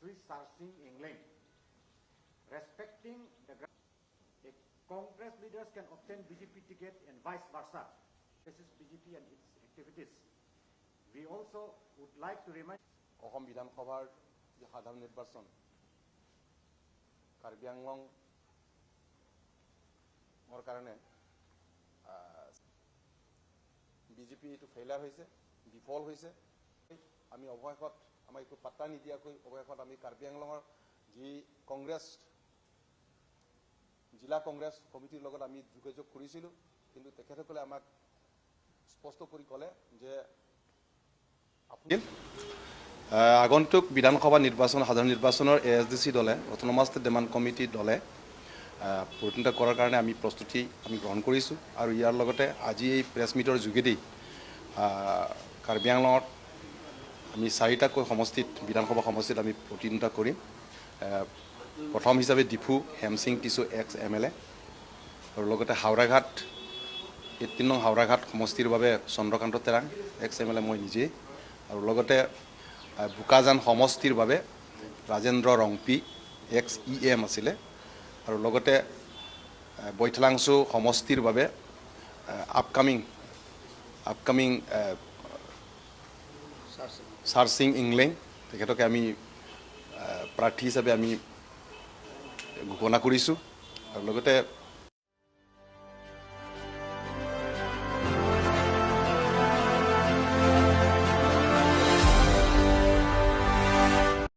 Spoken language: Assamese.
Sri Sarsing England. Respecting the Congress leaders can obtain BJP ticket and vice versa. This is BJP and its activities. We also would like to remind Assam বিধানসভাৰ যে সাধাৰণ নিৰ্বাচন কাৰ্বি আংলঙৰ কাৰণে বিজেপি এইটো ফেইলাৰ হৈছে, বিফল হৈছে। আমি অৱশেষত আমাক একো পাত্তা নিদিয়াকৈ অৱশেষত আমি কাৰ্বি আংলঙৰ যি কংগ্ৰেছ জিলা কংগ্ৰেছ কমিটিৰ লগত আমি যোগাযোগ কৰিছিলোঁ, কিন্তু তেখেতসকলে আমাক স্পষ্ট কৰি ক'লে যে আগন্তুক বিধানসভা নিৰ্বাচন সাধাৰণ নিৰ্বাচনৰ ASDC দলে অটোনমাছ ডিমাণ্ড কমিটি দলে পৰিণত কৰাৰ কাৰণে আমি প্ৰস্তুতি গ্ৰহণ কৰিছোঁ। আৰু ইয়াৰ লগতে আজি এই প্ৰেছ মিটৰ যোগেদি কাৰ্বি আংলঙত আমি 4টাকৈ সমষ্টিত বিধানসভা সমষ্টিত আমি প্ৰতিনিধিত্ব কৰিম। প্ৰথম হিচাপে ডিফু হেমচিং কিছু এক্স MLA আৰু লগতে হাওৰাঘাট 18 নং হাওৰাঘাট সমষ্টিৰ বাবে চন্দ্ৰকান্ত তেৰাং এক্স MLA মই নিজে, আৰু লগতে বোকাজান সমষ্টিৰ বাবে ৰাজেন্দ্ৰ ৰংপি এক্স EM আছিলে, আৰু লগতে বৈঠলাংছু সমষ্টিৰ বাবে আপকামিং সাৰসিং ইংলেণ্ড তেখেতকে আমি প্ৰাৰ্থী হিচাপে আমি ঘোষণা কৰিছোঁ। আৰু লগতে